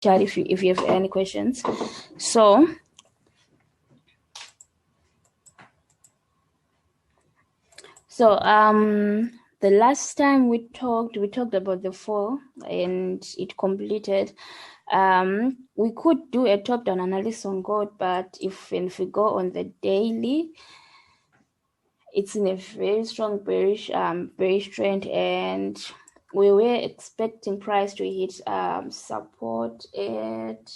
chat if you have any questions. So the last time we talked about the fall and it completed. We could do a top-down analysis on gold, but if we go on the daily, it's in a very strong bearish trend, and we were expecting price to hit support at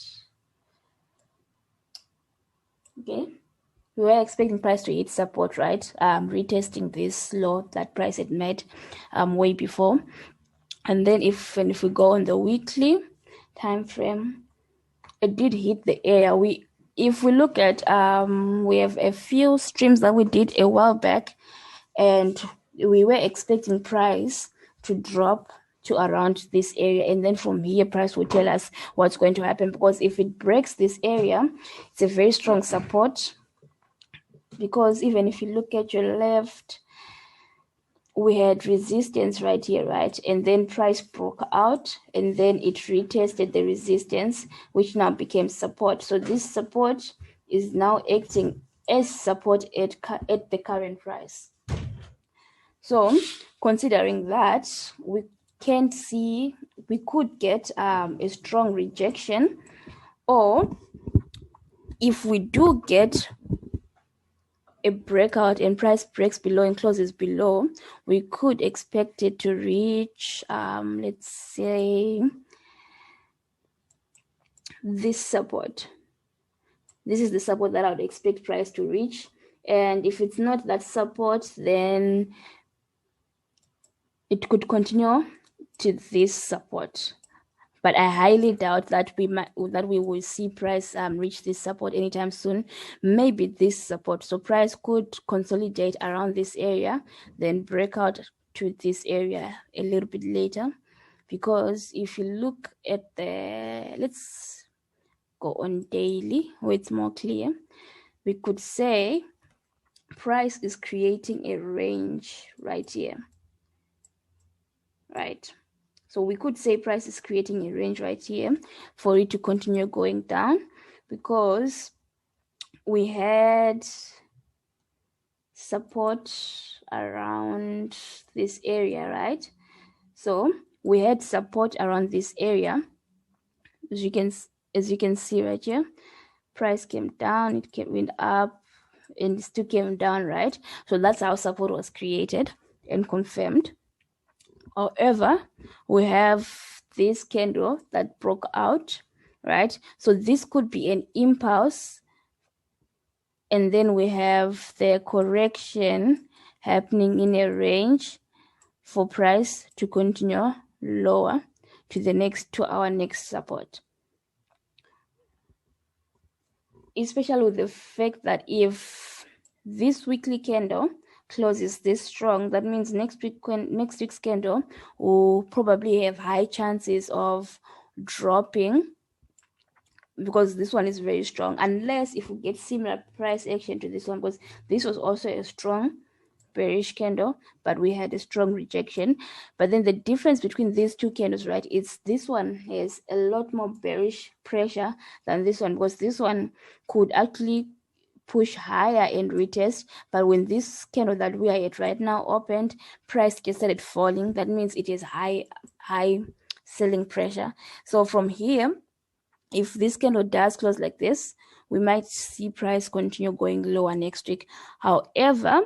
we were expecting price to hit support, right? Retesting this low that price had made way before. And then if we go on the weekly time frame, it did hit the area. If we look at we have a few streams that we did a while back, and we were expecting price to drop to around this area, and then from here price will tell us what's going to happen, because if it breaks this area, it's a very strong support. Because even if you look at your left, we had resistance right here, right? And then price broke out, and then it retested the resistance, which now became support. So this support is now acting as support at the current price. So considering that, we could get a strong rejection, or if we do get a breakout and price breaks below and closes below, we could expect it to reach let's say this support. This is the support that I would expect price to reach, and if it's not that support, then it could continue to this support. But I highly doubt that we will see price reach this support anytime soon. Maybe this support. So price could consolidate around this area, then break out to this area a little bit later. Because if you look at let's go on daily where it's more clear, we could say price is creating a range right here, right? So we could say price is creating a range right here for it to continue going down, because we had support around this area, right? So we had support around this area, as you can see right here. Price came down, went up, and it still came down, right? So that's how support was created and confirmed. However, we have this candle that broke out, right? So this could be an impulse, and then we have the correction happening in a range for price to continue lower to our next support. Especially with the fact that if this weekly candle closes this strong, that means next week's candle will probably have high chances of dropping, because this one is very strong, unless if we get similar price action to this one, because this was also a strong bearish candle, but we had a strong rejection. But then the difference between these two candles, right, is this one has a lot more bearish pressure than this one, because this one could actually push higher and retest, but when this candle that we are at right now opened, price just started falling. That means it is high selling pressure. So from here, if this candle does close like this, we might see price continue going lower next week. However,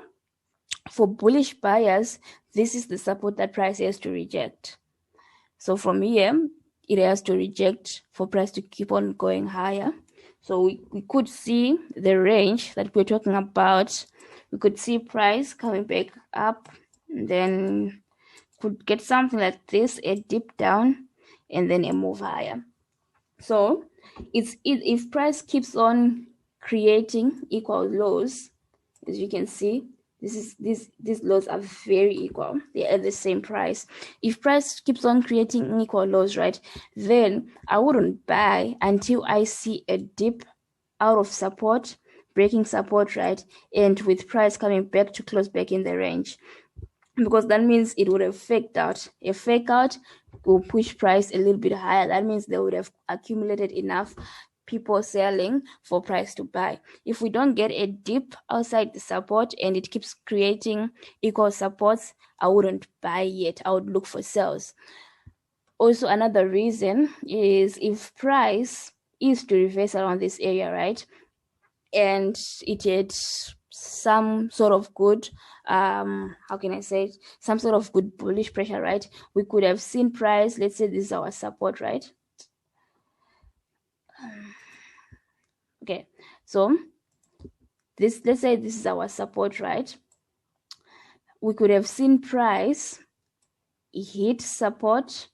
for bullish buyers, this is the support that price has to reject. So from here, it has to reject for price to keep on going higher. So we could see the range that we're talking about. We could see price coming back up, and then could get something like this, a dip down, and then a move higher. So if price keeps on creating equal lows, as you can see, these lows are very equal. They're at the same price. If price keeps on creating equal lows, right, then I wouldn't buy until I see a dip out of support, breaking support, right, and with price coming back to close back in the range. because that means it would have faked out. A fake out will push price a little bit higher. That means they would have accumulated enough people selling for price to buy. If we don't get a dip outside the support and it keeps creating equal supports, I wouldn't buy yet. I would look for sales. Also, another reason is if price is to reverse around this area, right, and it had some sort of good how can I say it, some sort of good bullish pressure, right, we could have seen price, let's say this is our support, right? Okay, so this, let's say this is our support, right? We could have seen price hit support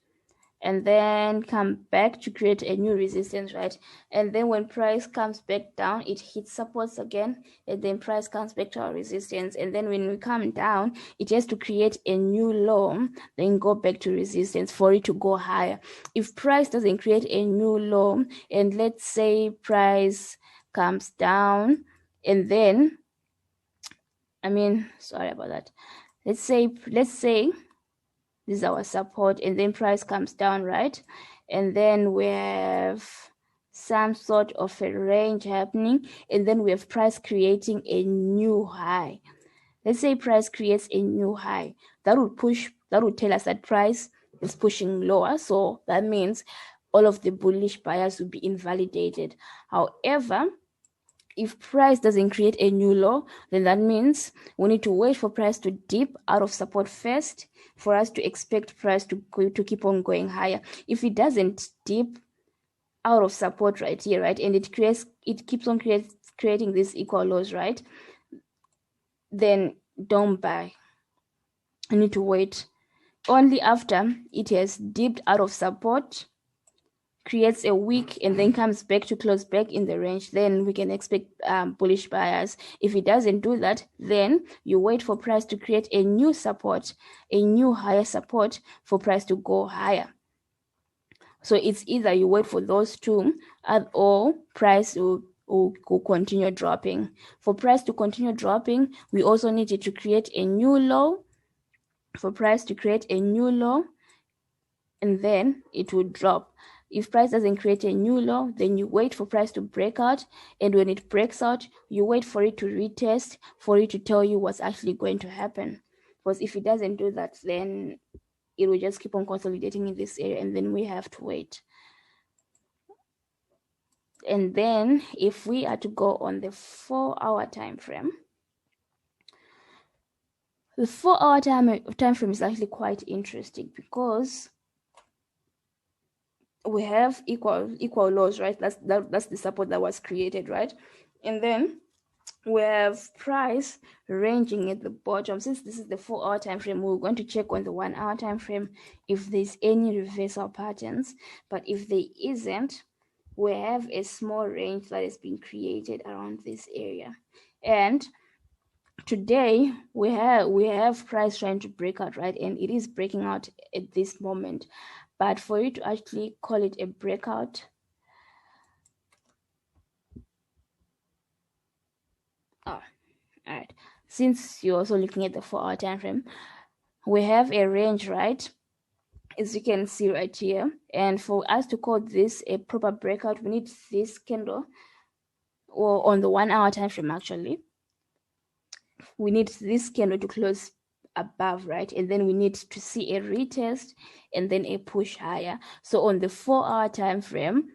and then come back to create a new resistance, right? And then when price comes back down, it hits supports again, and then price comes back to our resistance. And then when we come down, it has to create a new low, then go back to resistance for it to go higher. If price doesn't create a new low, and let's say price comes down, and then, sorry about that. Let's say this is our support, and then price comes down, right? And then we have some sort of a range happening, and then we have price creating a new high. Let's say price creates a new high. That would tell us that price is pushing lower. So that means all of the bullish buyers will be invalidated. However, if price doesn't create a new low, then that means we need to wait for price to dip out of support first for us to expect price to keep on going higher. If it doesn't dip out of support right here, right, and it keeps on creating these equal lows, right, then don't buy. You need to wait. Only after it has dipped out of support, creates a wick, and then comes back to close back in the range, then we can expect bullish buyers. If it doesn't do that, then you wait for price to create a new support, a new higher support for price to go higher. So it's either you wait for those two, or price will continue dropping. For price to continue dropping, we also need it to create a new low. For price to create a new low, and then it will drop. If price doesn't create a new low, then you wait for price to break out, and when it breaks out, you wait for it to retest for it to tell you what's actually going to happen. Because if it doesn't do that, then it will just keep on consolidating in this area, and then we have to wait. And then if we are to go on the 4-hour time frame, the 4-hour time frame is actually quite interesting because we have equal lows, right? That's the support that was created, right? And then we have price ranging at the bottom. Since this is the 4-hour time frame, we're going to check on the 1-hour time frame if there's any reversal patterns. But if there isn't, we have a small range that has been created around this area. And today we have price trying to break out, right? And it is breaking out at this moment. But for you to actually call it a breakout, all right, since you're also looking at the 4-hour time frame, we have a range, right, as you can see right here. And for us to call this a proper breakout, we need this candle, or on the 1-hour time frame, actually we need this candle to close above, right? And then we need to see a retest and then a push higher. So on the 4-hour time frame,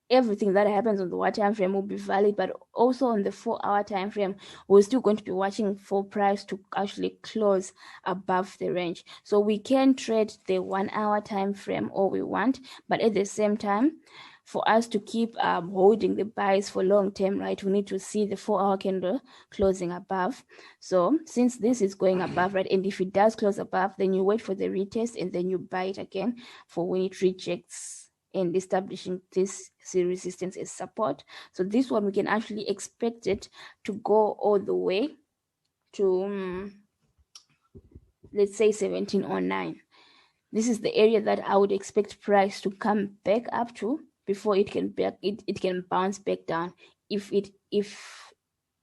everything that happens on the 1 time frame will be valid, but also on the 4-hour time frame, we're still going to be watching for price to actually close above the range. So we can trade the 1-hour time frame all we want, but at the same time, for us to keep holding the buys for long term, right, we need to see the 4-hour candle closing above. So since this is going above, right, and if it does close above, then you wait for the retest and then you buy it again for when it rejects and establishing this resistance as support. So this one we can actually expect it to go all the way to let's say 1709. This is the area that I would expect price to come back up to before it can bounce back down if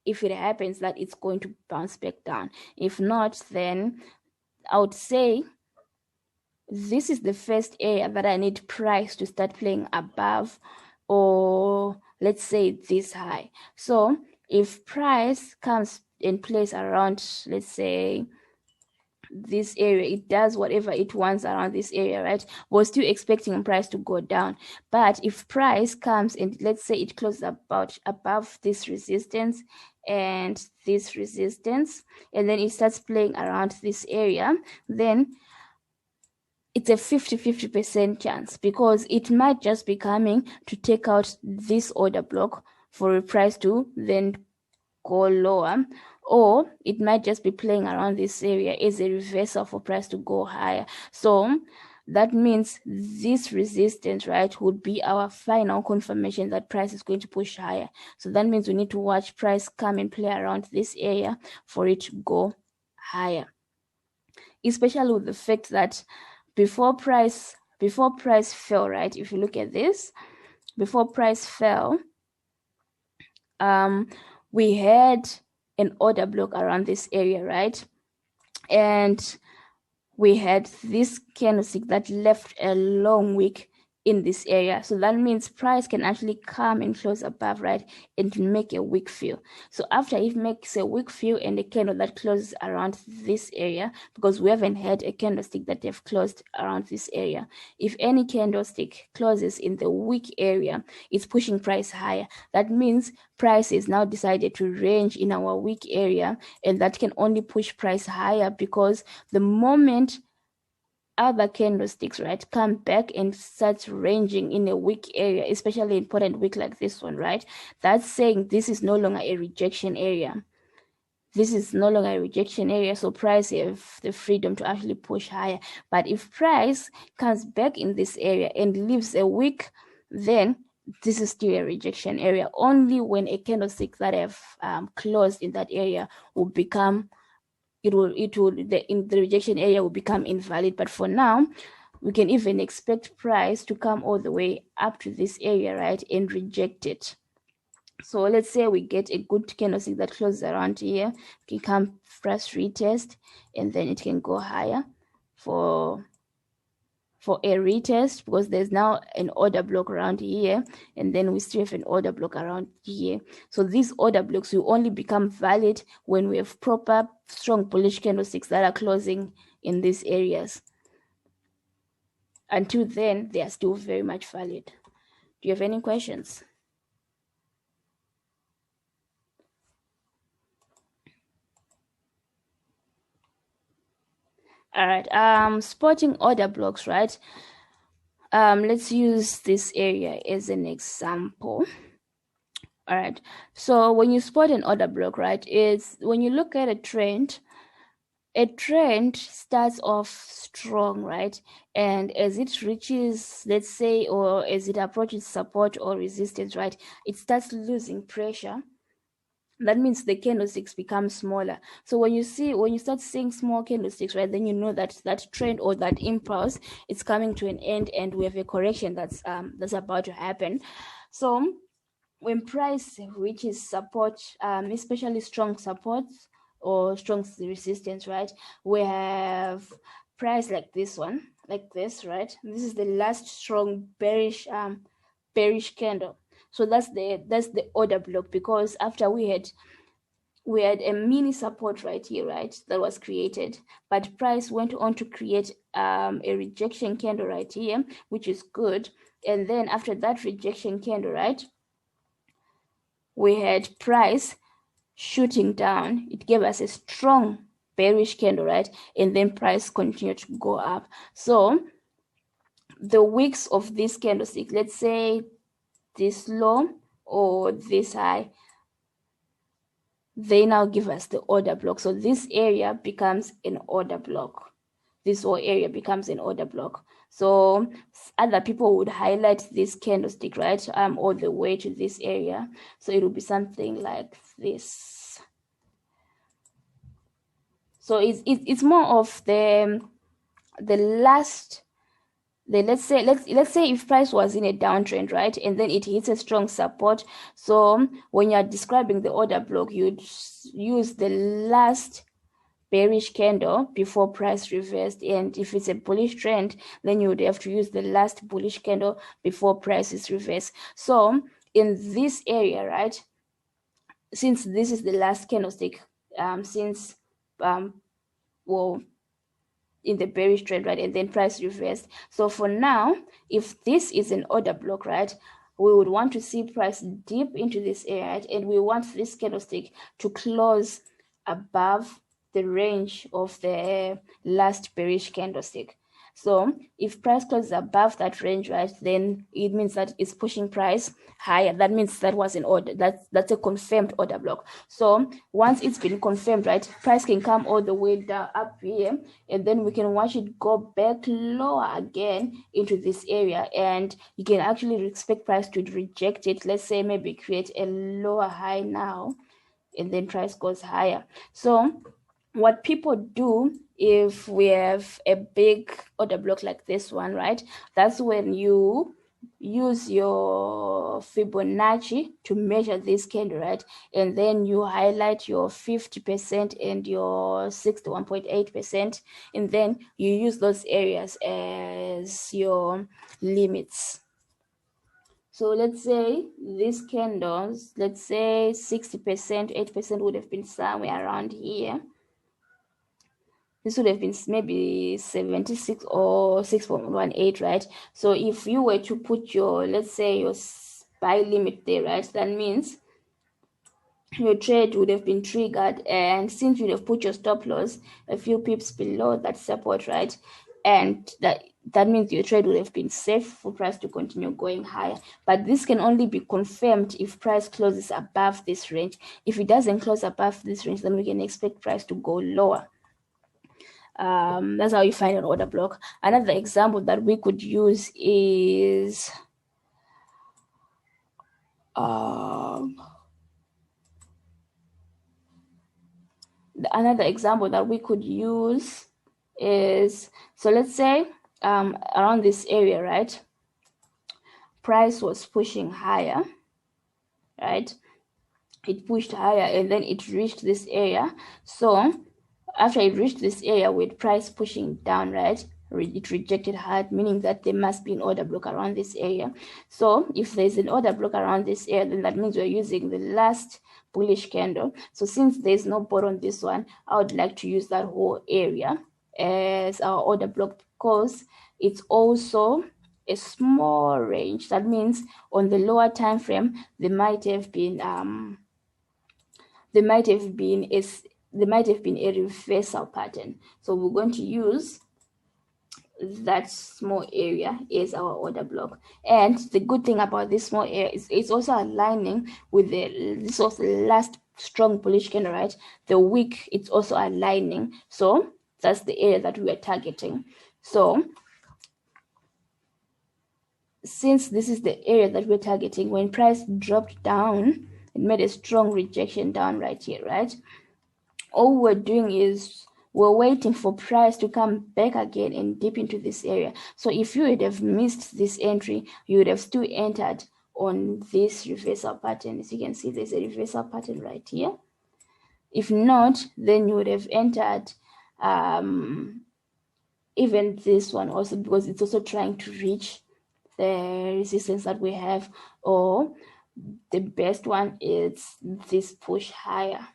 if it happens that it's going to bounce back down. If not, then I would say this is the first area that I need price to start playing above, or let's say this high. So if price comes in place around, let's say, this area, it does whatever it wants around this area, right? We're still expecting price to go down, but if price comes and let's say it closes about above this resistance and this resistance, and then it starts playing around this area, then it's a 50% chance, because it might just be coming to take out this order block for a price to then go lower, or it might just be playing around this area as a reversal for price to go higher. So that means this resistance, right, would be our final confirmation that price is going to push higher. So that means we need to watch price come and play around this area for it to go higher, especially with the fact that before price fell, right, if you look at this, before price fell, we had an order block around this area, right? And we had this candlestick that left a long wick in this area. So that means price can actually come and close above, right, and make a wick fill. So after it makes a wick fill and a candle that closes around this area, because we haven't had a candlestick that have closed around this area, if any candlestick closes in the wick area, it's pushing price higher. That means price is now decided to range in our wick area, and that can only push price higher, because the moment other candlesticks, right, come back and start ranging in a weak area, especially important wick like this one, right, that's saying this is no longer a rejection area. This is no longer a rejection area, so price have the freedom to actually push higher. But if price comes back in this area and leaves a wick, then this is still a rejection area. Only when a candlestick that have closed in that area will become the rejection area will become invalid. But for now, we can even expect price to come all the way up to this area, right, and reject it. So let's say we get a good candlestick that closes around here, it can come first retest, and then it can go higher for a retest, because there's now an order block around here, and then we still have an order block around here. So these order blocks will only become valid when we have proper strong bullish candlesticks that are closing in these areas. Until then, they are still very much valid. Do you have any questions? All right, spotting order blocks, right? Let's use this area as an example. All right, so when you spot an order block, right, it's when you look at a trend starts off strong, right, and as it reaches, let's say, or as it approaches support or resistance, right, it starts losing pressure. That means the candlesticks become smaller. So when you start seeing small candlesticks, right, then you know that that trend or that impulse is coming to an end, and we have a correction that's about to happen. So when price reaches support, especially strong supports or strong resistance, right, we have price like this one, like this, right? This is the last strong bearish candle. So that's the order block, because after we had a mini support right here, right, that was created, but price went on to create a rejection candle right here, which is good. And then after that rejection candle, right, we had price shooting down. It gave us a strong bearish candle, right, and then price continued to go up. So the wicks of this candlestick, let's say this low or this high, they now give us the order block. So this area becomes an order block. This whole area becomes an order block. So other people would highlight this candlestick, right, all the way to this area. So it will be something like this. So it's more of the last then let's say if price was in a downtrend, right, and then it hits a strong support. So when you're describing the order block, you'd use the last bearish candle before price reversed, and if it's a bullish trend, then you would have to use the last bullish candle before price is reversed. So in this area, right, since this is the last candlestick, since well, in the bearish trend, right, and then price reversed. So for now, if this is an order block, right, we would want to see price dip into this area, right, and we want this candlestick to close above the range of the last bearish candlestick. So if price closes above that range, right, then it means that it's pushing price higher. That means that was an order. That's a confirmed order block. So once it's been confirmed, right, price can come all the way down up here, and then we can watch it go back lower again into this area, and you can actually expect price to reject it. Let's say maybe create a lower high now, and then price goes higher. So what people do if we have a big order block like this one, right, that's when you use your Fibonacci to measure this candle, right, and then you highlight your 50% and your 61.8%, and then you use those areas as your limits. So let's say these candles, let's say 60%, 8% would have been somewhere around here. This would have been maybe 76 or 6.18, right? So if you were to put your, let's say, your buy limit there, right, that means your trade would have been triggered, and since you'd have put your stop loss a few pips below that support, right, and that means your trade would have been safe for price to continue going higher. But this can only be confirmed if price closes above this range. If it doesn't close above this range, then we can expect price to go lower. That's how you find an order block. Another example that we could use is another example that we could use is, so let's say around this area, right, price was pushing higher, right, it pushed higher and then it reached this area. So after it reached this area with price pushing down, right, it rejected hard, meaning that there must be an order block around this area. So if there's an order block around this area, then that means we're using the last bullish candle. So since there's no bottom on this one, I would like to use that whole area as our order block, because it's also a small range. That means on the lower time frame, there might have been a reversal pattern. So we're going to use that small area is our order block. And the good thing about this small area is it's also aligning with this was the last strong bullish candle, right? The wick, it's also aligning. So that's the area that we are targeting. So since this is the area that we're targeting, when price dropped down, it made a strong rejection down right here, right? All we're doing is we're waiting for price to come back again and dip into this area. So if you would have missed this entry, you would have still entered on this reversal pattern. As you can see, there's a reversal pattern right here. If not, then you would have entered even this one also, because it's also trying to reach the resistance that we have. Or the best one is this push higher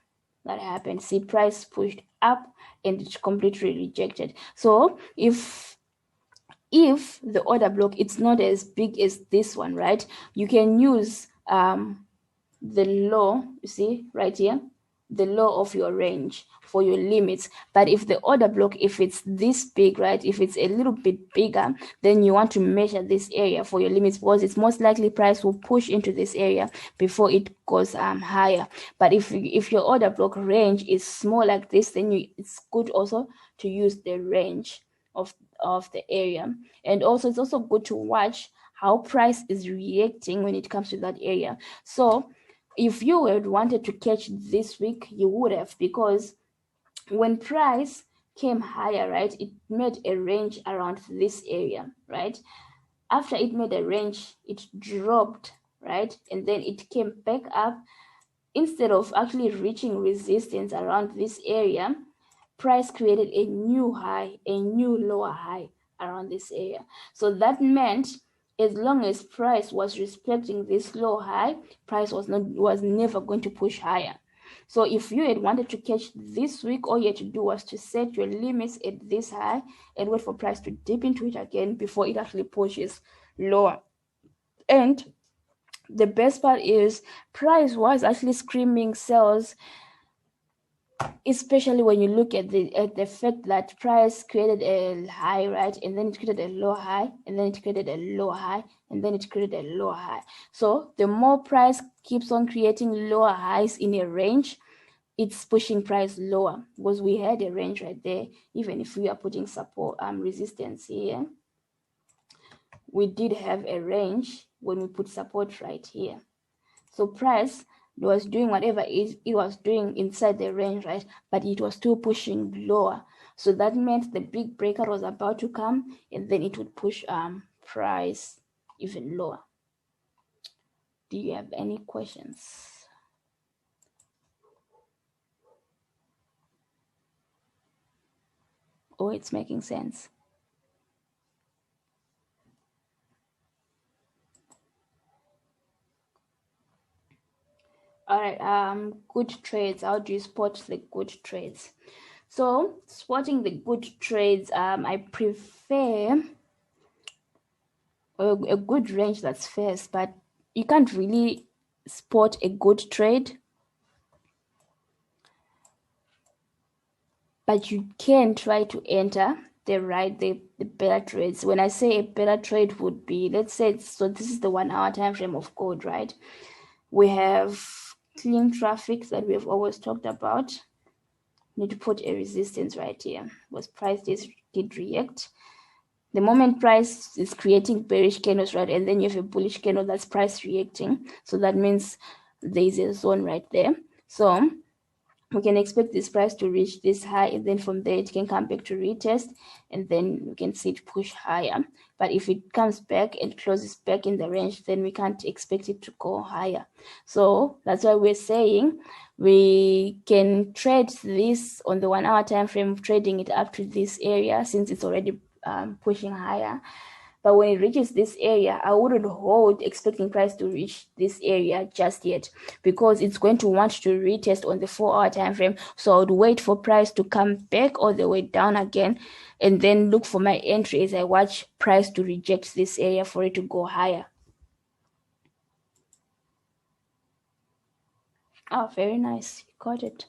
that happened. See, price pushed up and it completely rejected. So if the order block, it's not as big as this one, right, you can use the low, you see right here, the low of your range for your limits. But if the order block, if it's this big, right, if it's a little bit bigger, then you want to measure this area for your limits, because it's most likely price will push into this area before it goes higher. But if your order block range is small like this, then it's good also to use the range of the area. And also it's also good to watch how price is reacting when it comes to that area. So if you had wanted to catch this week, you would have, because when price came higher, right? It made a range around this area, right? After it made a range, it dropped, right? And then it came back up. Instead of actually reaching resistance around this area, price created a new high, a new lower high around this area. So that meant as long as price was respecting this low high, price was never going to push higher. So if you had wanted to catch this week, all you had to do was to set your limits at this high and wait for price to dip into it again before it actually pushes lower. And the best part is price was actually screaming sells, especially when you look at the fact that price created a high, right? And then it created a low high, and then it created a low high, and then it created a low high. So the more price keeps on creating lower highs in a range, it's pushing price lower, because we had a range right there. Even if we are putting support resistance here, we did have a range when we put support right here. So price was doing whatever it was doing inside the range, right? But it was still pushing lower. So that meant the big breakout was about to come, and then it would push price even lower. Do you have any questions? Oh, it's making sense. All right, good trades. How do you spot the good trades? So spotting the good trades, I prefer a good range that's fast, but you can't really spot a good trade, but you can try to enter the better trades. When I say a better trade would be, let's say, so this is the 1 hour time frame of gold, right? We have clean traffic that we have always talked about. Need to put a resistance right here, because price did react. The moment price is creating bearish candles, right, and then you have a bullish candle, that's price reacting. So that means there is a zone right there. So we can expect this price to reach this high, and then from there it can come back to retest, and then we can see it push higher. But if it comes back and closes back in the range, then we can't expect it to go higher. So that's why we're saying we can trade this on the 1 hour time frame, trading it up to this area since it's already pushing higher. But when it reaches this area, I wouldn't hold expecting price to reach this area just yet, because it's going to want to retest on the 4 hour time frame. So I would wait for price to come back all the way down again, and then look for my entry as I watch price to reject this area for it to go higher. Oh, very nice. You got it.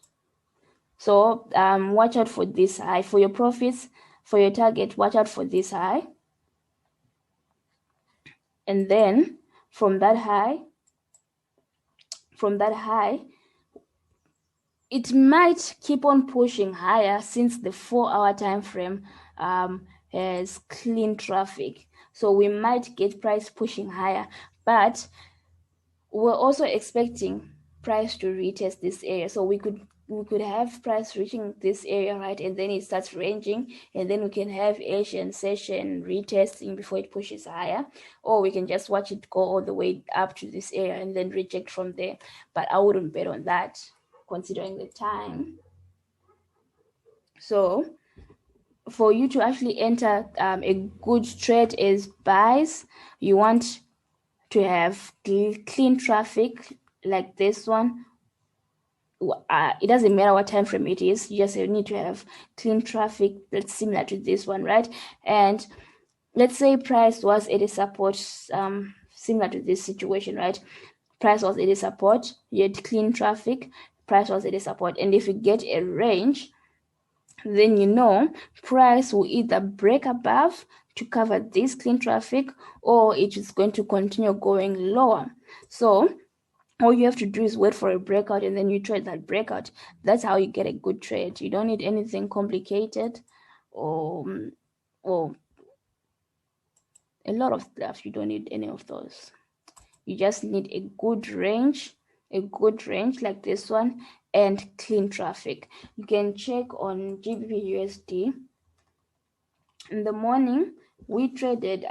So watch out for this high. For your profits, for your target, watch out for this high. And then from that high, it might keep on pushing higher since the 4 hour time frame has clean traffic. So we might get price pushing higher, but we're also expecting price to retest this area. So we could have price reaching this area, right, and then it starts ranging, and then we can have Asian session retesting before it pushes higher, or we can just watch it go all the way up to this area and then reject from there. But I wouldn't bet on that considering the time. So for you to actually enter a good trade as buys, you want to have clean traffic like this one. It doesn't matter what time frame it is, you just need to have clean traffic that's similar to this one, right? And let's say price was at a support, similar to this situation, right? Price was at a support, you had clean traffic, price was at a support, and if you get a range, then you know price will either break above to cover this clean traffic, or it is going to continue going lower. So all you have to do is wait for a breakout, and then you trade that breakout. That's how you get a good trade. You don't need anything complicated or a lot of stuff. You don't need any of those. You just need a good range a good range like this one, and clean traffic. You can check on GBP/USD. In the morning, we traded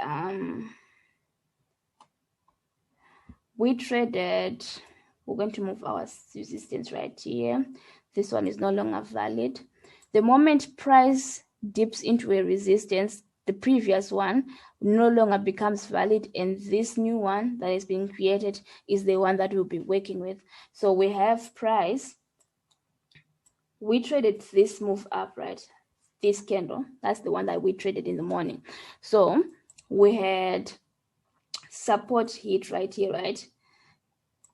we're going to move our resistance right here. This one is no longer valid. The moment price dips into a resistance, the previous one no longer becomes valid, and this new one that is being created is the one that we'll be working with. So we have price. We traded this move up, right? This candle, that's the one that we traded in the morning. So we had support hit right here, right?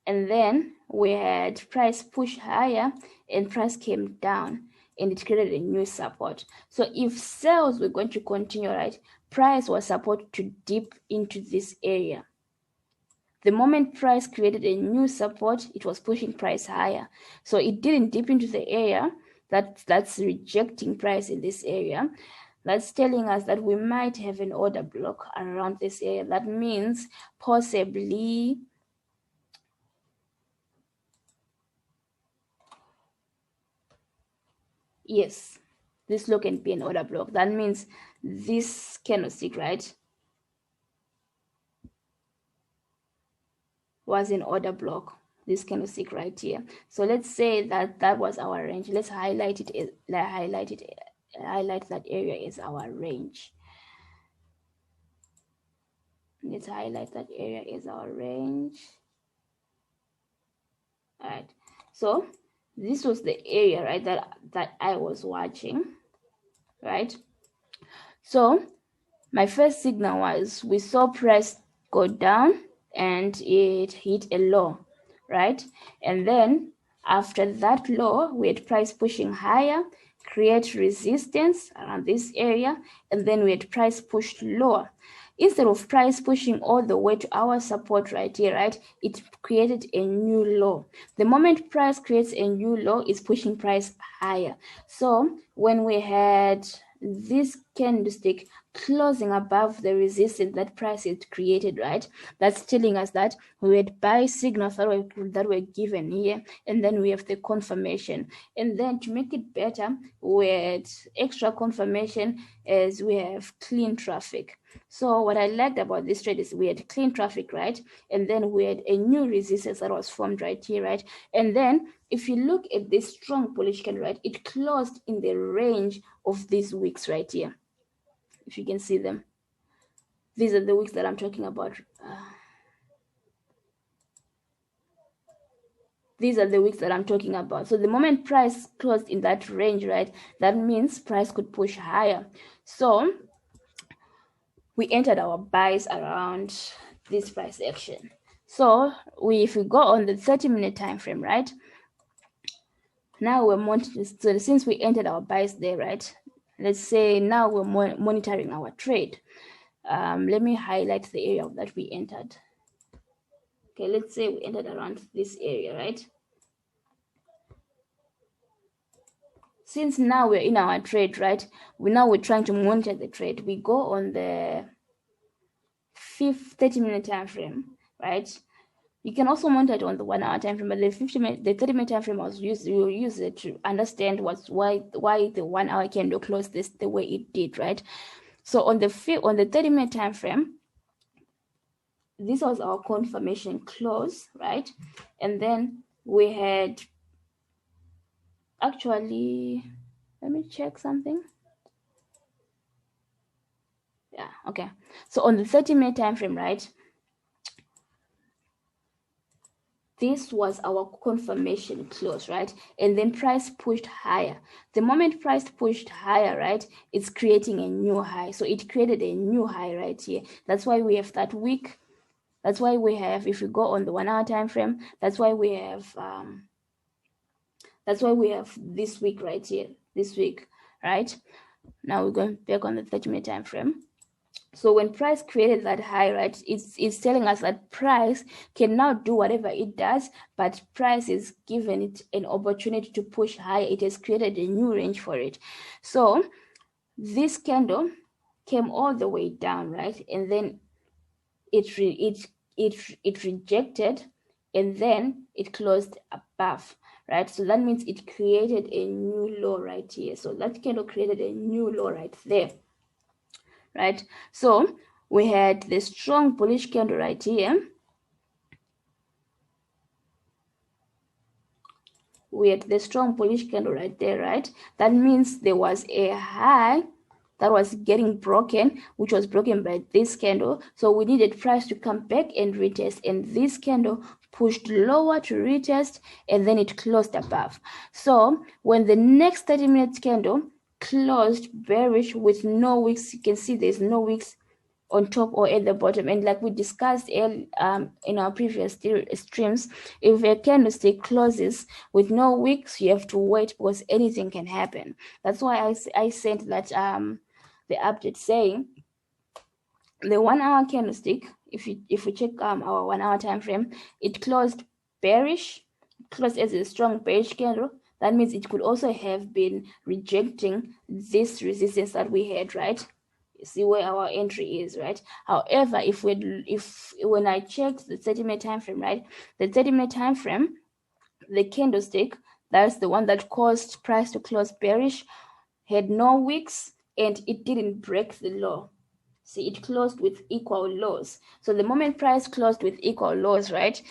And then we had price push higher and price came down and it created a new support. So if sales were going to continue, right, price was supposed to dip into this area. The moment price created a new support, it was pushing price higher. So it didn't dip into the area that's rejecting price in this area. That's telling us that we might have an order block around this area. That means possibly, yes, this low can be an order block. That means this candlestick, right, was an order block. This candlestick right here. So let's say that was our range. Let's highlight it. Highlight that area as our range. Let's highlight that area as our range. All right. So this was the area, right, that I was watching, right? So my first signal was we saw price go down and it hit a low, right? And then after that low, we had price pushing higher, create resistance around this area, and then we had price pushed lower. Instead of price pushing all the way to our support right here, right, it created a new low. The moment price creates a new low, it's pushing price higher. So when we had this candlestick closing above the resistance that price had created, right, that's telling us that we had buy signals that were given here, and then we have the confirmation. And then to make it better, we had extra confirmation as we have clean traffic. So what I liked about this trade is we had clean traffic, right? And then we had a new resistance that was formed right here, right? And then if you look at this strong bullish candle, right, it closed in the range of these wicks right here. If you can see them. These are the wicks that I'm talking about. These are the wicks that I'm talking about. So the moment price closed in that range, right, that means price could push higher. So we entered our buys around this price action. So if we go on the 30-minute time frame, right, now we're monitoring. So since we entered our buys there, right, let's say now we're monitoring our trade. Let me highlight the area that we entered. Okay, let's say we entered around this area, right? Since now we're in our trade, right, we're trying to monitor the trade. We go on the 30-minute time frame, right? You can also monitor it on the 1 hour time frame, but the 30-minute time frame we will use it to understand why the 1 hour candle closed this the way it did, right? So on the 30-minute time frame, this was our confirmation close, right? And then we had actually, let me check something. Yeah, okay. So on the 30-minute time frame, right, this was our confirmation close, right? And then price pushed higher. The moment price pushed higher, right, it's creating a new high. So it created a new high right here. That's why we have that week. That's why we have, if we go on the 1 hour time frame, that's why we have this week right here, this week, right? Now we're going back on the 30-minute time frame. So when price created that high, right, it's telling us that price can now do whatever it does, but price is given it an opportunity to push higher. It has created a new range for it. So this candle came all the way down, right, and then it rejected and then it closed above, right? So that means it created a new low right here. So that candle created a new low right there, right? So we had the strong bullish candle right here. We had the strong bullish candle right there, right? That means there was a high that was getting broken, which was broken by this candle. So we needed price to come back and retest, and this candle pushed lower to retest, and then it closed above. So when the next 30-minute candle closed bearish with no wicks, you can see there's no wicks on top or at the bottom, and like we discussed in our previous streams, if a candlestick closes with no wicks, you have to wait because anything can happen. That's why I sent that the update saying the 1 hour candlestick, if we check our 1 hour time frame, it closed bearish, closed as a strong bearish candle. That means it could also have been rejecting this resistance that we had, right? You see where our entry is, right? However, if when I checked the 30-minute time frame, right, the 30-minute time frame, the candlestick, that's the one that caused price to close bearish, had no wicks, and it didn't break the low. See, it closed with equal lows. So the moment price closed with equal lows, right,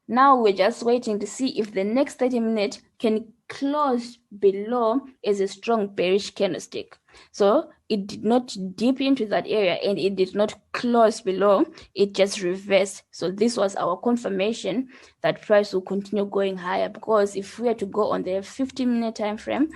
now we're just waiting to see if the next 30-minute can close below as a strong bearish candlestick. So it did not dip into that area and it did not close below, it just reversed. So this was our confirmation that price will continue going higher, because if we were to go on the 15-minute time frame,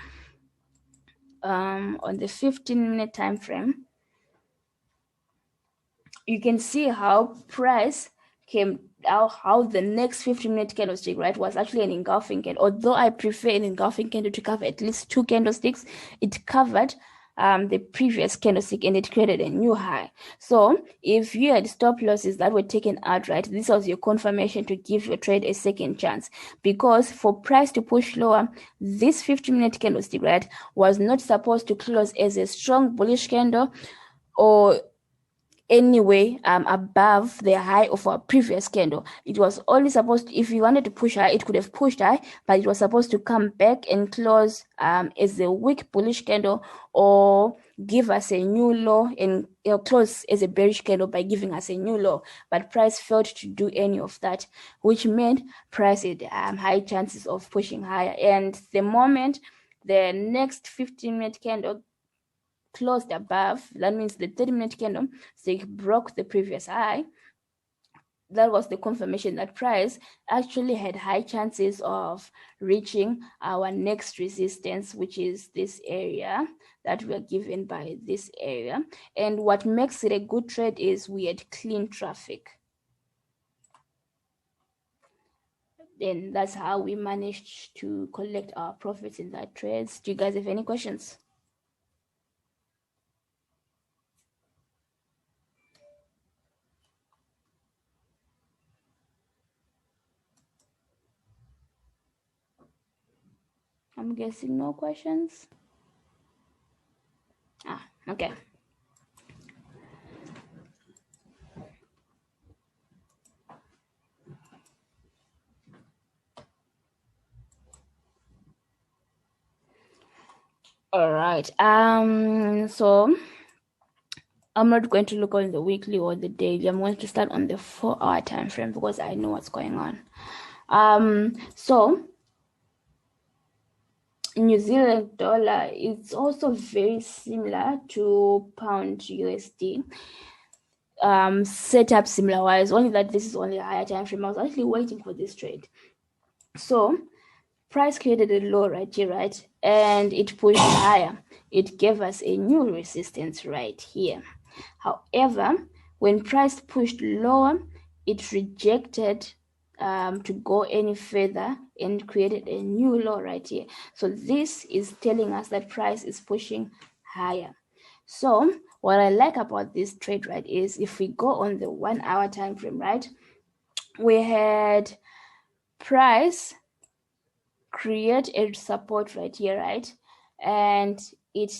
you can see how price came out, how the next 15-minute candlestick, right, was actually an engulfing candle. Although I prefer an engulfing candle to cover at least 2 candlesticks, it covered the previous candlestick and it created a new high. So if you had stop losses that were taken out, right, this was your confirmation to give your trade a second chance, because for price to push lower, this 15-minute candlestick, right, was not supposed to close as a strong bullish candle or anyway above the high of our previous candle. It was only supposed to, if you wanted to push high, it could have pushed high, but it was supposed to come back and close as a weak bullish candle, or give us a new low and close as a bearish candle by giving us a new low. But price failed to do any of that, which meant price had high chances of pushing higher. And the moment the next 15-minute candle closed above, that means the 30-minute candle broke the previous high, that was the confirmation that price actually had high chances of reaching our next resistance, which is this area that we are given by this area. And what makes it a good trade is we had clean traffic. Then that's how we managed to collect our profits in that trade. Do you guys have any questions? I'm guessing no questions. Okay. All right. So I'm not going to look on the weekly or the daily. I'm going to start on the 4-hour time frame because I know what's going on. So New Zealand dollar is also very similar to pound USD. Set up similar wise, only that this is only a higher time frame. I was actually waiting for this trade. So price created a low right here, right? And it pushed higher. It gave us a new resistance right here. However, when price pushed lower, it rejected to go any further and created a new low right here. So this is telling us that price is pushing higher. So what I like about this trade, right, is if we go on the 1 hour time frame, right, we had price create a support right here, right, and it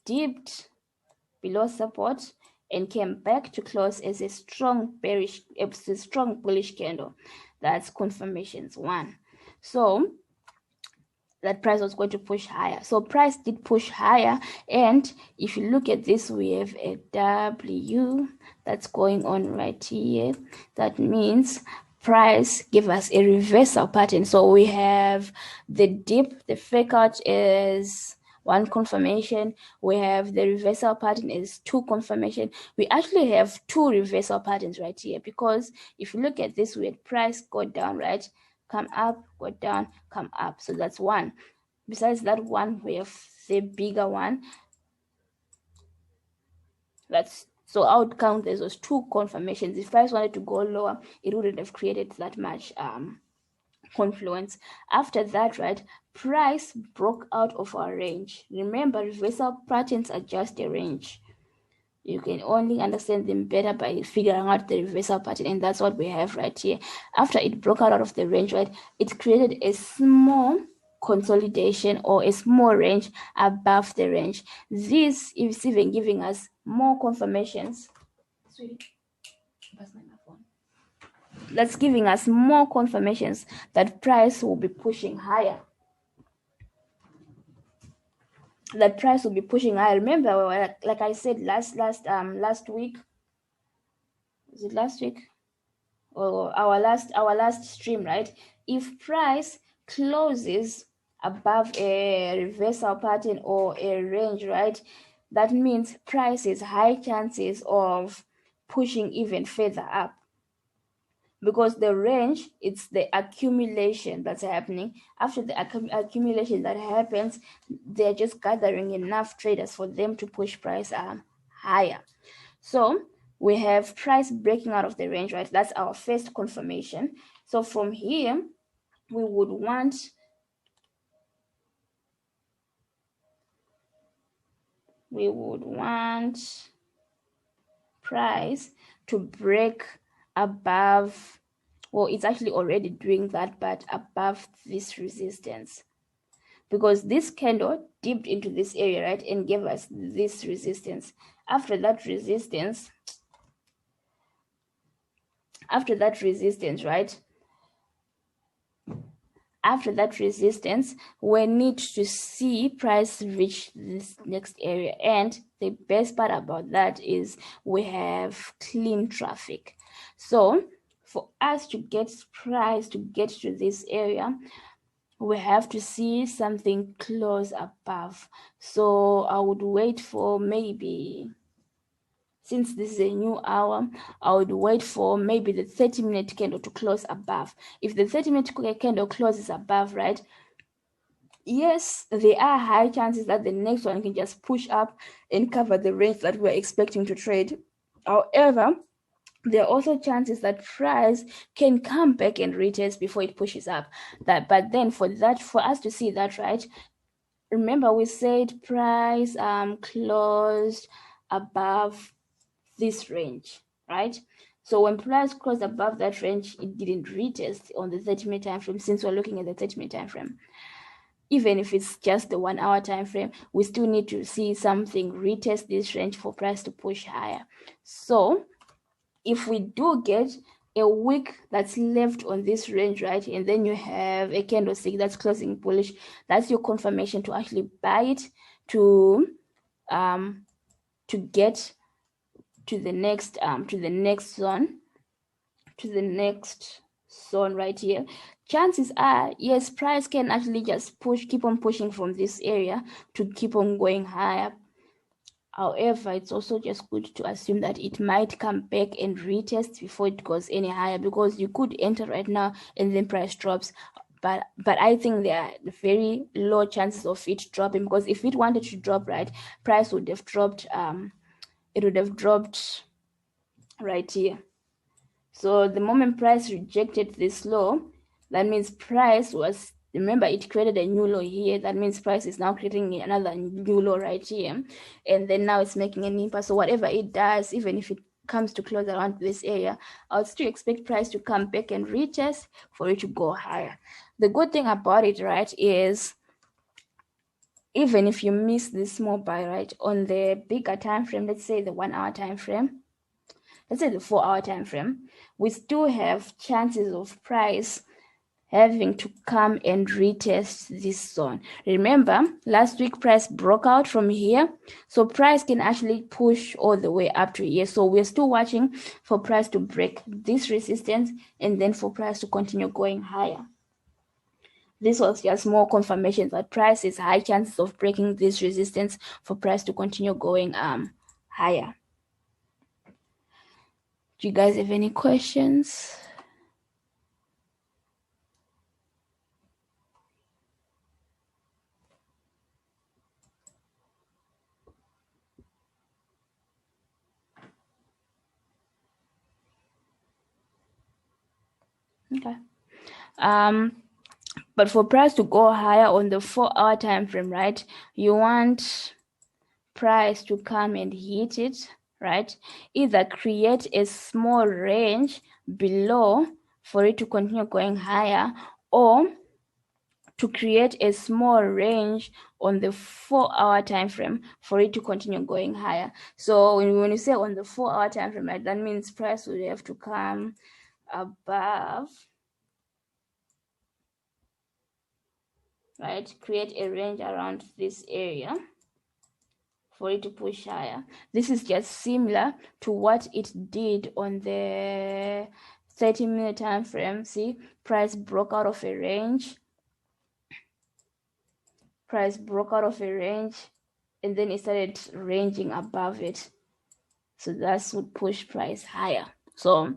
dipped below support and came back to close as a strong bullish candle. That's confirmations 1. So that price was going to push higher. So price did push higher, and if you look at this, we have a W that's going on right here. That means price give us a reversal pattern. So we have the dip, the fake out is 1 confirmation. We have the reversal pattern is 2 confirmation. We actually have 2 reversal patterns right here, because if you look at this, we had price go down, right, come up, go down, come up. So that's 1. Besides that 1, we have the bigger one. So I would count this as 2 confirmations. If price wanted to go lower, it wouldn't have created that much confluence. After that, right, price broke out of our range. Remember, reversal patterns are just a range. You can only understand them better by figuring out the reversal pattern, and that's what we have right here. After it broke out of the range, right, it created a small consolidation or a small range above the range. This is even giving us more confirmations. That's giving us more confirmations that price will be pushing higher. That price will be pushing higher. Remember, like I said last week. Was it last week? Or our last stream, right? If price closes above a reversal pattern or a range, right, that means price is high chances of pushing even further up, because the range, it's the accumulation that's happening. After the accumulation that happens, they're just gathering enough traders for them to push price higher. So we have price breaking out of the range, right? That's our first confirmation. So from here, we would want price to break above, well, it's actually already doing that, but above this resistance, because this candle dipped into this area, right, and gave us this resistance. After that resistance, right, after that resistance, we need to see price reach this next area. And the best part about that is we have clean traffic. So for us to get price to get to this area, we have to see something close above. So I would wait for maybe, since this is a new hour, I would wait for maybe the 30-minute candle to close above. If the 30-minute candle closes above, right, yes, there are high chances that the next one can just push up and cover the range that we're expecting to trade. However, there are also chances that price can come back and retest before it pushes up. But then for us to see that, right, remember we said price closed above this range, right? So when price closed above that range, it didn't retest on the 30-minute time frame. Since we're looking at the 30-minute time frame, even if it's just the 1 hour time frame, we still need to see something retest this range for price to push higher. So if we do get a wick that's left on this range, right, and then you have a candlestick that's closing bullish, that's your confirmation to actually buy it to get to the next zone right here. Chances are, yes, price can actually just keep on pushing from this area to keep on going higher. However, it's also just good to assume that it might come back and retest before it goes any higher, because you could enter right now and then price drops. But I think there are very low chances of it dropping, because if it wanted to drop, right, price would have dropped. It would have dropped right here. So the moment price rejected this low, that means price was, remember, it created a new low here. That means price is now creating another new low right here. And then now it's making an impasse. So whatever it does, even if it comes to close around this area, I would still expect price to come back and retest for it to go higher. The good thing about it, right, is even if you miss this small buy, right, on the bigger time frame, let's say the 1 hour time frame, let's say the 4 hour time frame, we still have chances of price having to come and retest this zone. Remember, last week price broke out from here, so price can actually push all the way up to here. So we're still watching for price to break this resistance and then for price to continue going higher. This was just more confirmation that price is high chances of breaking this resistance for price to continue going higher. Do you guys have any questions? Okay. But for price to go higher on the 4 hour time frame, right, you want price to come and hit it, right, either create a small range below for it to continue going higher, or to create a small range on the 4 hour time frame for it to continue going higher. So when you say on the 4 hour time frame, right, that means price would have to come above, right, create a range around this area for it to push higher. This is just similar to what it did on the 30-minute time frame. See, price broke out of a range, and then it started ranging above it, so that's would push price higher. So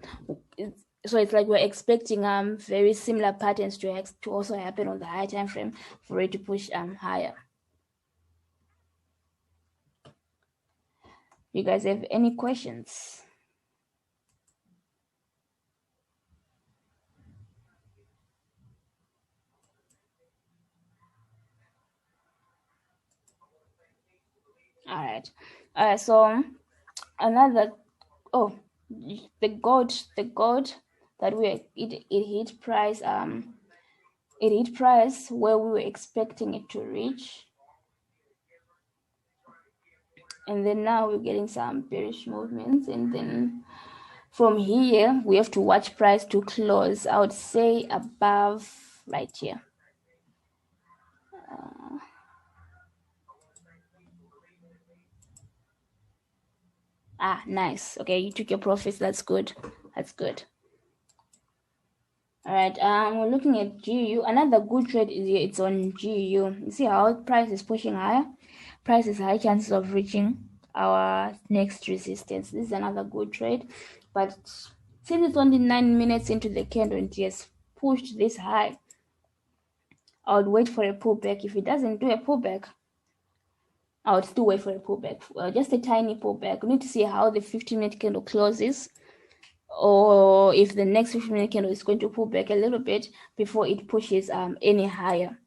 it's like we're expecting very similar patterns to also happen on the high time frame for it to push higher. You guys have any questions? All right. So another, oh, the gold that it hit price where we were expecting it to reach, and then now we're getting some bearish movements, and then from here we have to watch price to close, I would say, above right here. Nice. Okay, you took your profits. That's good. All right, we're looking at GU. Another good trade is here. It's on GU. You see how price is pushing higher? Price is high chances of reaching our next resistance. This is another good trade. But since it's only 9 minutes into the candle and it has pushed this high, I would wait for a pullback. If it doesn't do a pullback, I would still wait for a pullback. Just a tiny pullback. We need to see how the 15-minute candle closes, or if the next 15-minute candle is going to pull back a little bit before it pushes any higher.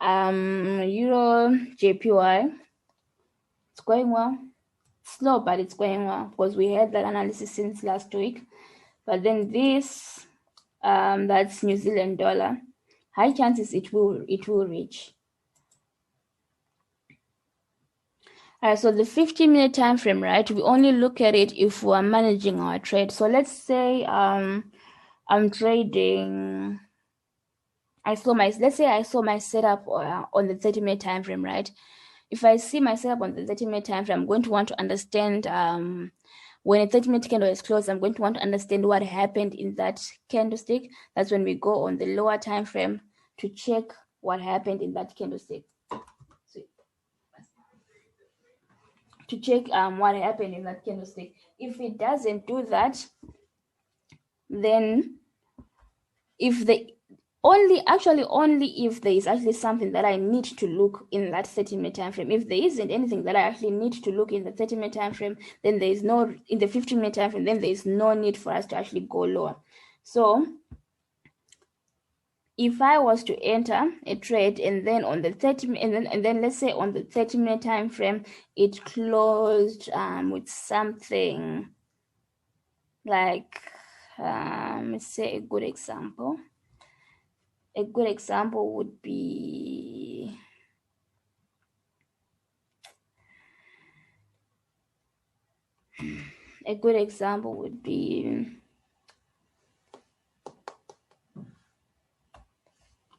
Euro JPY, it's going well. Slow, but it's going well because we had that analysis since last week. But then this, that's New Zealand dollar. High chances it will reach. So the 15-minute time frame, right? We only look at it if we're managing our trade. So let's say I'm trading. Let's say I saw my setup on the 30-minute time frame, right? If I see my setup on the 30-minute time frame, I'm going to want to understand when a 30-minute candle is closed, I'm going to want to understand what happened in that candlestick. That's when we go on the lower time frame to check what happened in that candlestick. To check what happened in that candlestick. If it doesn't do that, then only if there is actually something that I need to look in that 30-minute time frame. If there isn't anything that I actually need to look in the 30-minute time frame, then there is no in the 15-minute time frame, then there is no need for us to actually go lower. So if I was to enter a trade and then on the 30 and then let's say on the 30-minute time frame it closed with something like let's say a good example would be A good example would be,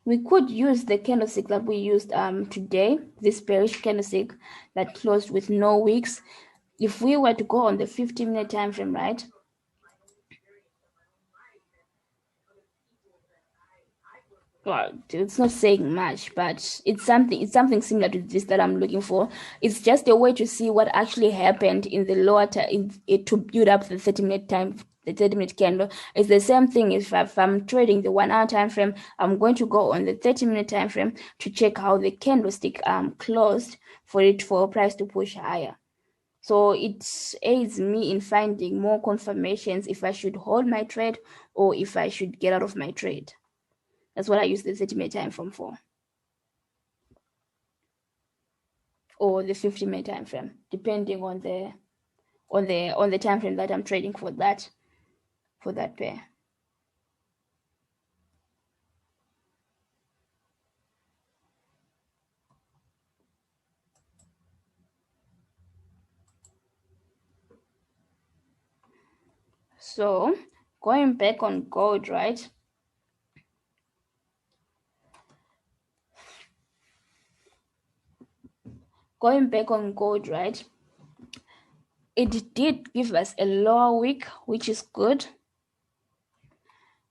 we could use the candlestick that we used today, this bearish candlestick that closed with no wicks. If we were to go on the 50-minute time frame, right? Well, it's not saying much, but it's something similar to this that I'm looking for. It's just a way to see what actually happened in the lower in it to build up the 30-minute time, the 30-minute candle. It's the same thing. If I'm trading the 1 hour time frame, I'm going to go on the 30-minute time frame to check how the candlestick closed for price to push higher. So it aids me in finding more confirmations if I should hold my trade or if I should get out of my trade. That's what I use the 30-minute time frame for, or the 50-minute time frame, depending on the time frame that I'm trading for that pair. So going back on gold, right? Going back on gold, right? It did give us a lower wick, which is good.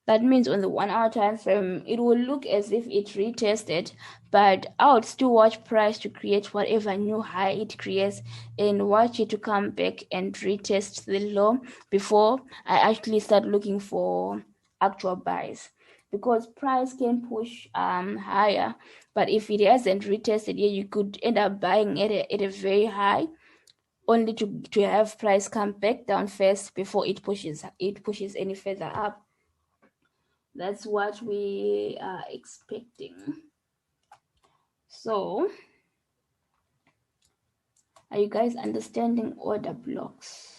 That means on the 1 hour time frame, it will look as if it retested, but I would still watch price to create whatever new high it creates and watch it to come back and retest the low before I actually start looking for actual buys. Because price can push higher, but if it hasn't retested yet, you could end up buying at a very high, only to have price come back down first before it pushes any further up. That's what we are expecting. So, are you guys understanding order blocks?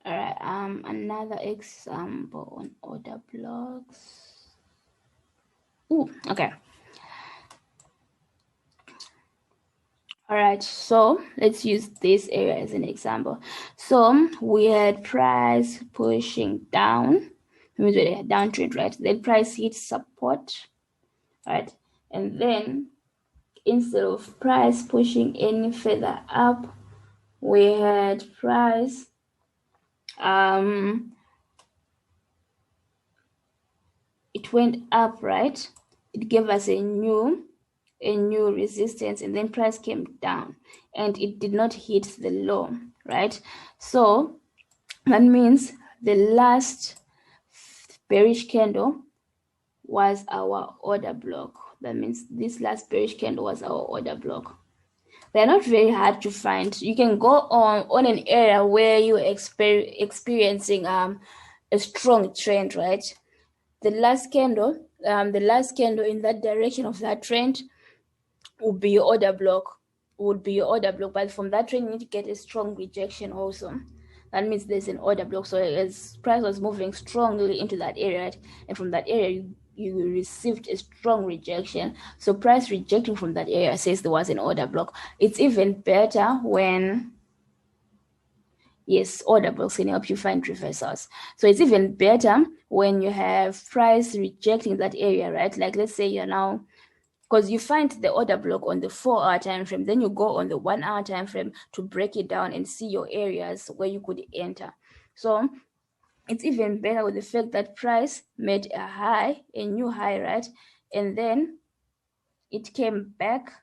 All right, another example on order blocks. Ooh, okay. All right, so let's use this area as an example. So we had price pushing down, means we had downtrend, right? Then price hit support, right? And then instead of price pushing any further up, we had price it went up, right? It gave us a new resistance, and then price came down and it did not hit the low, right? So that means the last bearish candle was our order block. That means this last bearish candle was our order block. They're not very hard to find. You can go on an area where you're experiencing a strong trend, right? The last candle in that direction of that trend would be your order block. But from that trend, you need to get a strong rejection also. That means there's an order block. So as price was moving strongly into that area, right? And from that area, you received a strong rejection. So price rejecting from that area says there was an order block. It's even better when, yes, order blocks can help you find reversals. So it's even better when you have price rejecting that area, right? Like let's say you're now, because you find the order block on the 4 hour time frame, then you go on the 1 hour time frame to break it down and see your areas where you could enter. So it's even better with the fact that price made a new high, right? And then it came back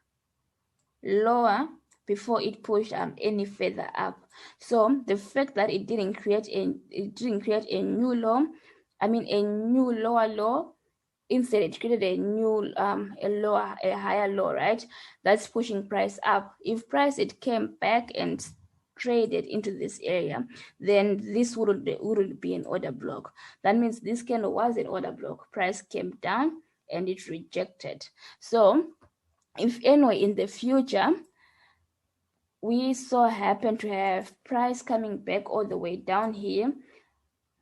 lower before it pushed any further up. So the fact that it didn't create a new low, a new lower low. Instead, it created a new a higher low, right? That's pushing price up. If price it came back and traded into this area, then this wouldn't be an order block. That means this candle was an order block. Price came down and it rejected. So if anyway in the future we so happen to have price coming back all the way down here,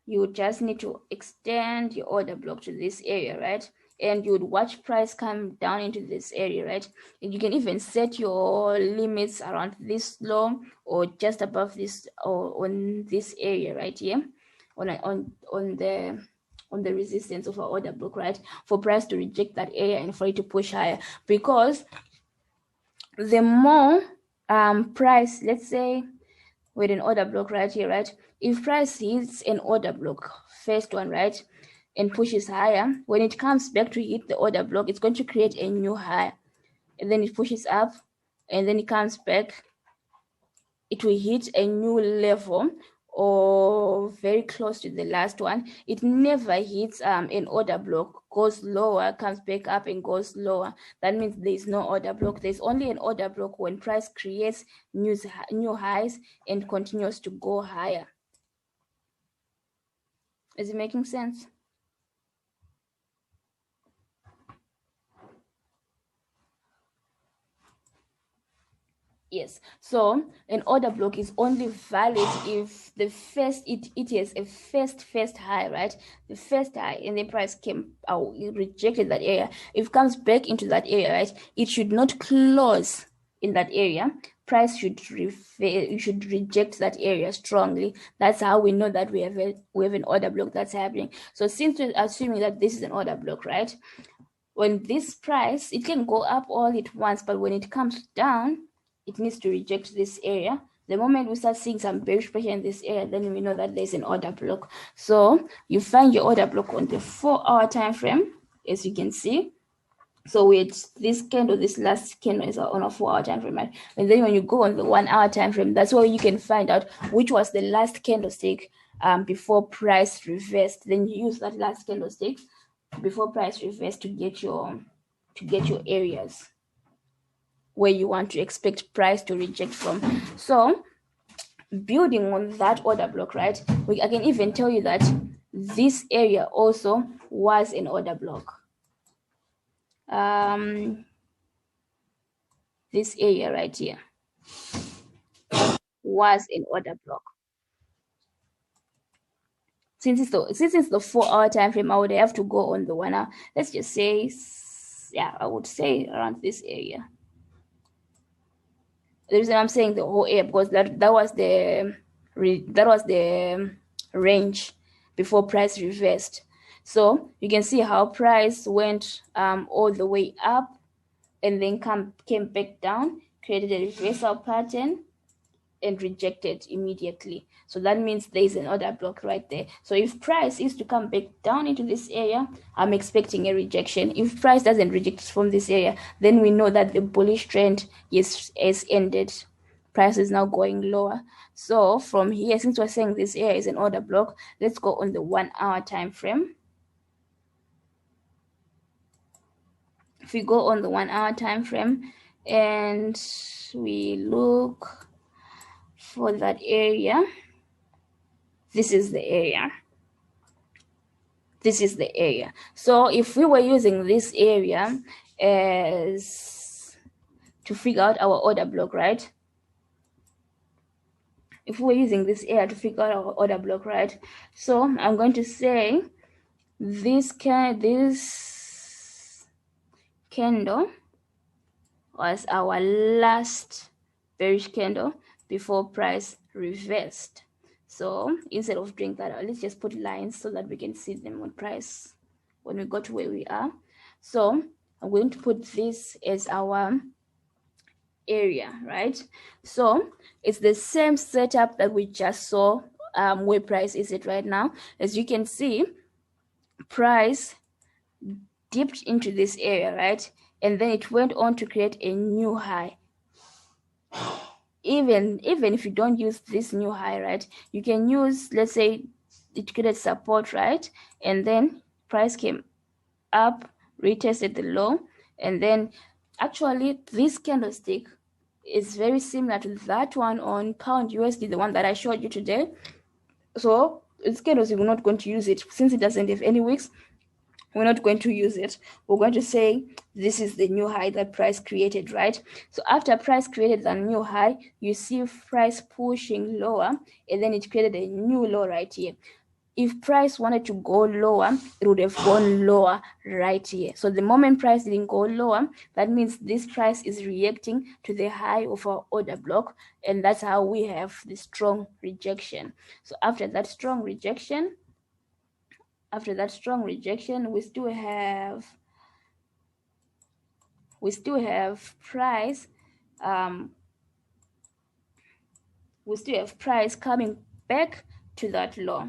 you just need to extend your order block to this area, right? And you would watch price come down into this area, right? And you can even set your limits around this low or just above this or on this area right here, on the resistance of our order block, right? For price to reject that area and for it to push higher, because the more price, let's say with an order block right here, right? If price hits an order block, first one, right, and pushes higher, when it comes back to hit the order block, it's going to create a new high, and then it pushes up, and then it comes back, it will hit a new level or very close to the last one. It never hits an order block, goes lower, comes back up and goes lower. That means there's no order block. There's only an order block when price creates new highs and continues to go higher. Is it making sense? Yes, so an order block is only valid if the first it is a first high, right? The first high and the price came out, it rejected that area. If it comes back into that area, right, it should not close in that area. Price should reject that area strongly. That's how we know that we have an order block that's happening. So since we're assuming that this is an order block, right? When this price, it can go up all at once, but when it comes down, it needs to reject this area. The moment we start seeing some bearish pressure in this area, then we know that there's an order block. So you find your order block on the 4-hour time frame, as you can see. So with this candle, this last candle is on a 4-hour time frame, right? And then when you go on the 1-hour time frame, that's where you can find out which was the last candlestick before price reversed. Then you use that last candlestick before price reversed to get your areas where you want to expect price to reject from. So building on that order block, right, I can even tell you that this area also was an order block. This area right here was an order block. Since it's the 4-hour time frame, I would have to go on the 1 hour. Let's just say, yeah, I would say around this area. The reason I'm saying the whole area because that was the range before price reversed. So you can see how price went all the way up and then came back down, created a reversal pattern and rejected immediately. So that means there's an order block right there. So if price is to come back down into this area, I'm expecting a rejection. If price doesn't reject from this area, then we know that the bullish trend has ended. Price is now going lower. So from here, since we're saying this area is an order block, let's go on the 1-hour time frame. If we go on the 1-hour time frame and we look for that area, this is the area. This is the area. So if we were using this area as to figure out our order block, right? If we're using this area to figure out our order block, right? So I'm going to say this candle was our last bearish candle before price reversed. So instead of doing that, let's just put lines so that we can see them on price when we go to where we are. So I'm going to put this as our area, right? So it's the same setup that we just saw where price is at right now. As you can see, price dipped into this area, right? And then it went on to create a new high. Even if you don't use this new high, right, you can use, let's say it created support, right, and then price came up, retested the low, and then actually this candlestick is very similar to that one on pound USD, the one that I showed you today. So it's kind of, we're not going to use it since it doesn't have any wicks. We're not going to use it. We're going to say this is the new high that price created, right? So after price created the new high, you see price pushing lower, and then it created a new low right here. If price wanted to go lower, it would have gone lower right here. So the moment price didn't go lower, that means this price is reacting to the high of our order block, and that's how we have the strong rejection. So after that strong rejection, we still have price coming back to that low,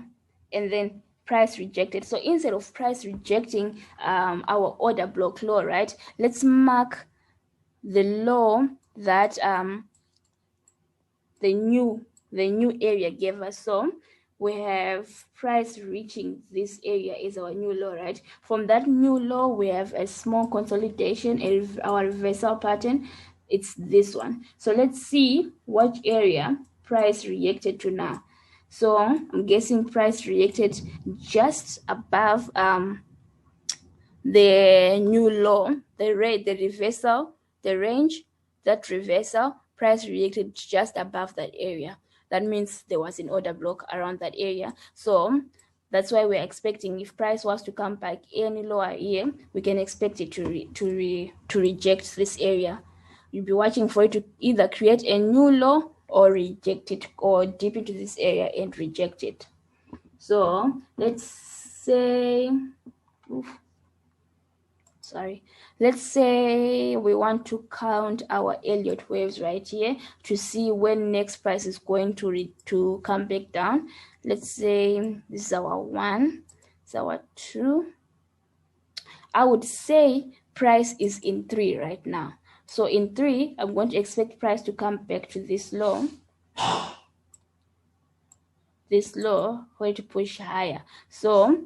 and then price rejected. So instead of price rejecting our order block low, right, let's mark the low that the new area gave us. So we have price reaching this area is our new low, right? From that new low, we have a small consolidation, our reversal pattern. It's this one. So let's see what area price reacted to now. So I'm guessing price reacted just above the new low, the reversal, the range, that reversal, price reacted just above that area. That means there was an order block around that area. So that's why we're expecting, if price was to come back any lower here, we can expect it to reject this area. You'll be watching for it to either create a new low or reject it, or dip into this area and reject it. So let's say, let's say we want to count our Elliott waves right here to see when next price is going to come back down. Let's say this is our 1, this is our 2. I would say price is in 3 right now. So in 3, I'm going to expect price to come back to this low, going to push higher. So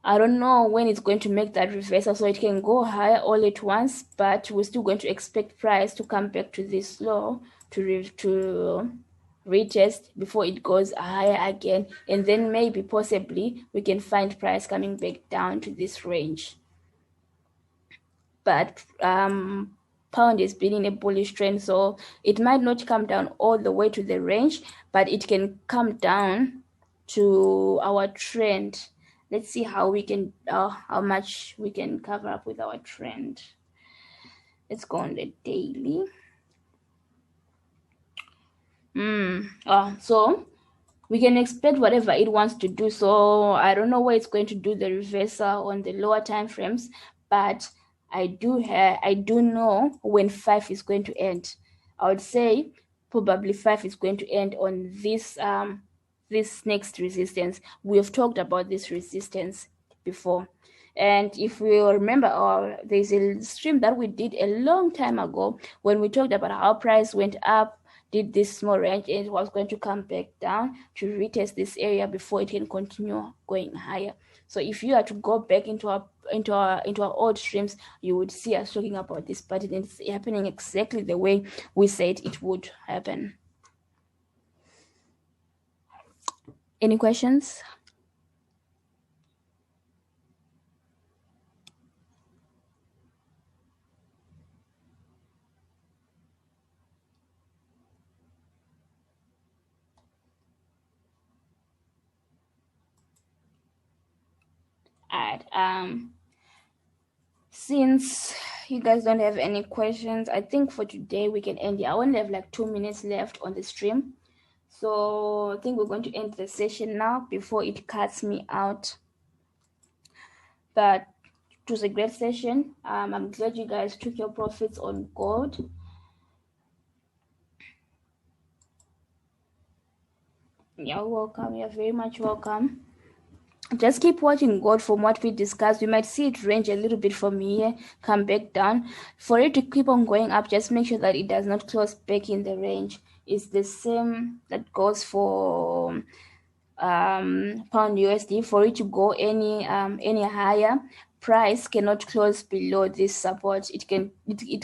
I don't know when it's going to make that reversal, so it can go higher all at once, but we're still going to expect price to come back to this low to retest before it goes higher again, and then maybe possibly we can find price coming back down to this range. But pound is been in a bullish trend, so it might not come down all the way to the range, but it can come down to our trend. Let's see how we can how much we can cover up with our trend. Let's go on the daily. So we can expect whatever it wants to do. So I don't know where it's going to do the reversal on the lower time frames, but I do know when 5 is going to end. I would say probably 5 is going to end on this this next resistance. We have talked about this resistance before, and if we remember, there's a stream that we did a long time ago when we talked about how price went up, did this small range, and it was going to come back down to retest this area before it can continue going higher. So if you are to go back into our old streams, you would see us talking about this pattern. It's happening exactly the way we said it would happen. Any questions? Alright, since you guys don't have any questions, I think for today we can end here. I only have like 2 minutes left on the stream, so I think we're going to end the session now before it cuts me out. But it was a great session. I'm glad you guys took your profits on gold. You're welcome. You're very much welcome. Just keep watching gold. From what we discussed, we might see it range a little bit from here, come back down. For it to keep on going up, just make sure that it does not close back in the range. It's the same that goes for pound USD. For it to go any higher, price cannot close below this support. It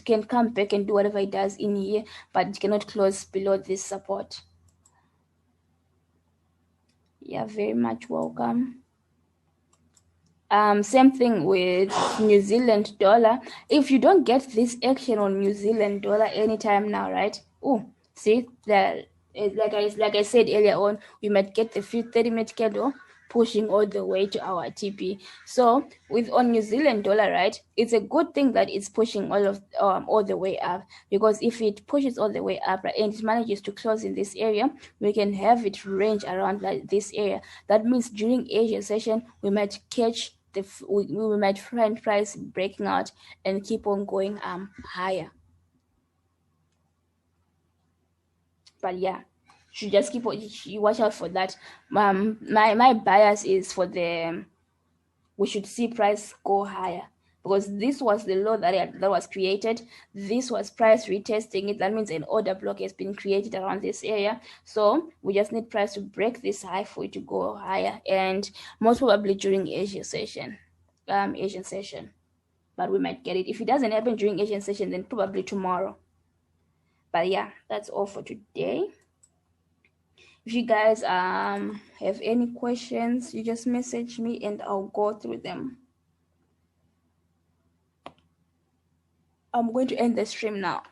can come back and do whatever it does in here, but it cannot close below this support. Yeah, very much welcome. Same thing with New Zealand dollar. If you don't get this action on New Zealand dollar anytime now, right? Oh, see that, like I said earlier on, we might get the 30-minute candle pushing all the way to our TP. So with on New Zealand dollar, right, it's a good thing that it's pushing all the way up, because if it pushes all the way up, right, and it manages to close in this area, we can have it range around like this area. That means during Asia session, we might catch we might find price breaking out and keep on going higher. But yeah, should just you watch out for that. My bias is for we should see price go higher, because this was the low that was created. This was price retesting it. That means an order block has been created around this area. So we just need price to break this high for it to go higher, and most probably during Asian session. But we might get it. If it doesn't happen during Asian session, then probably tomorrow. But yeah, that's all for today. If you guys have any questions, you just message me and I'll go through them. I'm going to end the stream now.